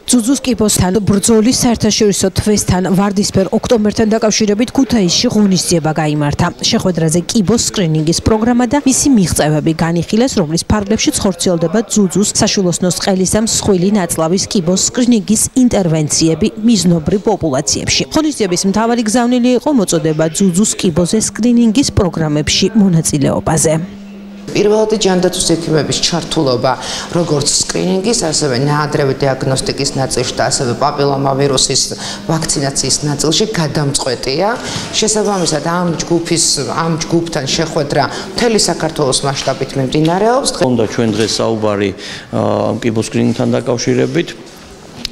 Ძუძუს კიბოსთან ბრძოლის საერთაშორისო თვესთან ვარდისფერ ოქტომბერთან დაკავშირებით ქუთაისში ღონისძიება გაიმართა. შეხვედრაზე კიბოს სკრინინგის პროგრამა და მისი მიღწევები განიხილეს, რომლის ფარგლებშიც ხორციელდება ძუძუს, საშვილოსნოს ყელის და მსხვილი ნაწლავის კიბოს სკრინინგის ინტერვენციები მიზნობრივ პოპულაციებში. ღონისძიების მთავარი გზავნილი იყო მოწოდება ძუძუს კიბოზე სკრინინგის პროგრამებში მონაწილეობაზე. პირველად ჯანდაცვის ექიმების ჩართულობა როგორც სკრინინგის, ასევე ნაადრევი დიაგნოსტიკის ნაწილში და ასევე პაპილომავირუსის ვაქცინაციის ნაწილში გადამწყვეტია. შესაბამისად ამ ჯგუფთან შეხვედრა მთელი საქართველოს მასშტაბით მიმდინარეობს. უნდა ჩვენ დღეს საუბარი კიბოს სკრინინგთან დაკავშირებით.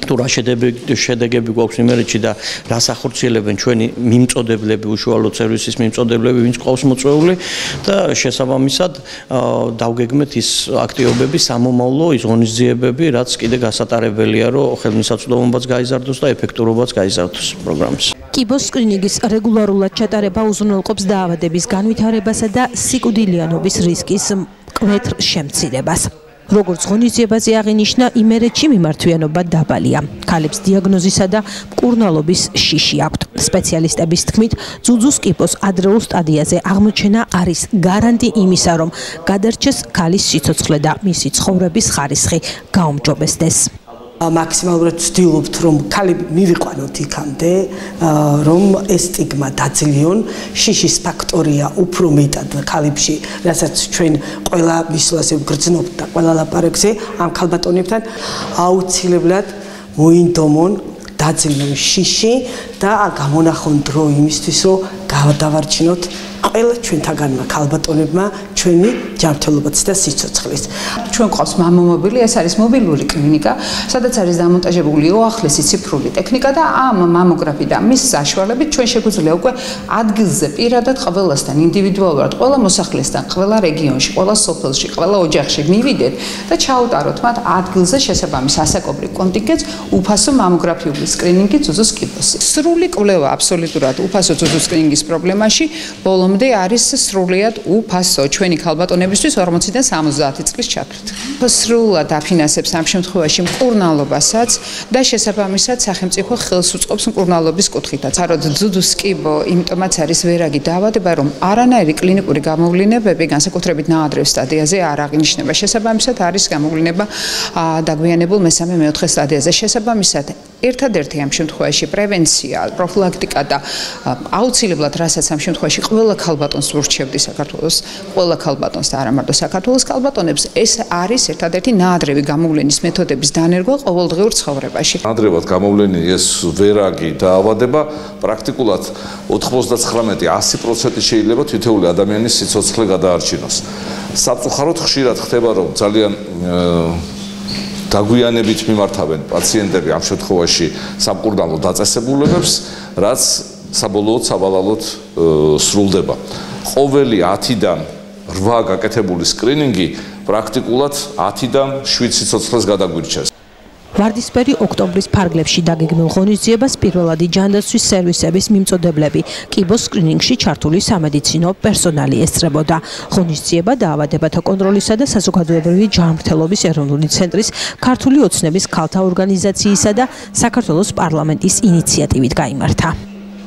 თუ რა შედეგები გვაქვს იმერეთში და რას ახორციელებენ ჩვენი მიმწოდებლები, უშუალოდ სერვისის მიმწოდებლები, ვინც ყავს მოწვეული და შესაბამისად დავგეგმეთ ის აქტივობები, სამომავლო ის ღონისძიებები, რაც კიდე გასატარებელია, რომ ხელმისაწვდომობაც გაიზარდოს და ეფექტურობაც გაიზარდოს პროგრამის. კიბოს სკრინინგის რეგულარულად ჩატარება უზრუნველყოფს დაავადების განვითარებასა და სიკვდილიანობის რისკის მკვეთრ შემცირებას. როგორც ღონისძიებაზე აღინიშნა, იმერეთში მიმართვიანობა დაბალია. ქალებს დიაგნოზისა და მკურნალობის შიში აქვთ. სპეციალისტების თქმით, ძუძუს კიბოს ადრეულ სტადიაზე აღმოჩენა არის გარანტი იმისა, რომ გადარჩეს ქალის სიცოცხლე და მისი ცხოვრების ხარისხი გაუმჯობესდეს. მაქსიმალურად ვცდილობთ, რომ ქალები მივიყვანოთ იქამდე, რომ ეს სტიგმა დაძლიონ. შიშის ფაქტორია უფრო მეტად ქალებში, რასაც ჩვენ ყველა მისვლაზე ვგრძნობთ და ყველა ლაპარაკზე ამ ქალბატონებთან აუცილებლად მოინდომონ, დაძლიონ შიში და გამონახონ დრო იმისთვის, რომ გავდავარჩინოთ ყველა ჩვენთაგანმა ქალბატონებმა ჩვენი ჯანმრთელობაც და სიცოცხლეს. ჩვენ ყავს მამამობილი, ეს არის მობილური კლინიკა, სადაც არის დამონტაჟებული უახლესი ციფრული ტექნიკა და ამ მამოგრაფი და მის საშუალებით ჩვენ შეგვიძლია უკვე ადგილზე პირადად ყველასთან ინდივიდუალურად, ყველა მოსახლესთან, ყველა რეგიონში, ყველა სოფელში, ყველა ოჯახში მივიდეთ და ჩაუტაროთ მათ ადგილზე შესაბამის ასაკობრივ კონტინგენტს უფასო მამოგრაფიული სკრინინგი ძუძუს კიბოსზე. სრული კვლევა აბსოლუტურად უფასო ძუძუს სკრინინგის პრობლემაში ბოლომდე არის სრულიად უფასო ჩვენი ქალბატონებისთვის 40-დან 70 წლის ჩათვლით. სრულად აფინანსებს ამ შემთხვევაში მკურნალობასაც და შესაბამისად სახელმწიფო ხელს უწყობს მკურნალობის კუთხითაც. აროდ ძუძუს კიბო იმიტომაც არის ვერაგი დაავადება, რომ არანაირი კლინიკური გამოვლინებები განსაკუთრებით ნაადრევ სტადიაზე არ აღინიშნება. შესაბამისად არის გამოვლინება დაგვიანებულ მესამე-მეოთხე სტადიაზე. შესაბამისად ერთადერთი ამ შემთხვევაში პრევენცია, პროფილაქტიკა და აუცილებლად რასაც ამ შემთხვევაში ყველა ქალბატონს ურჩევდი საქართველოს, ყველა ქალბატონს და არა მარტო საქართველოს ქალბატონებს, ეს არის ერთადერთი ნაადრევი გამოვლენის მეთოდების დანერგვა ყოველდღიურ ცხოვრებაში. ნაადრევად გამოვლენი ეს ვერაგი დაავადება პრაქტიკულად 99-100% შეიძლება თითოეული ადამიანის სიცოცხლე გადაარჩინოს. საფუძვლად ხშირად ხდება, რომ ძალიან დაგვიანებით მიმართავენ პაციენტები ამ შემთხვევაში სამკურნალო დაწესებულებებს, რაც საბოლოოდ სავალალოდ სრულდება. ყოველი 10-დან 8 გაკეთებული სკრინინგი პრაქტიკულად 10-დან 7 სიცოცხლეს გადაგვირჩევს. ვარდისფერი ოქტომბრის ფარგლებში დაგეგმილ ღონისძიებას პირველადი ჯანდაცვის სერვისების მიმწოდებლები კიბოს სკრინინგში ჩართული სამედიცინო პერსონალი ესწრებოდა. ღონისძიება დაავადებათა კონტროლისა და საზოგადოებრივი ჯანმრთელობის ეროვნული ცენტრის, ქართული ოცნების ქალთა ორგანიზაციისა და საქართველოს პარლამენტის ინიციატივით გაიმართა.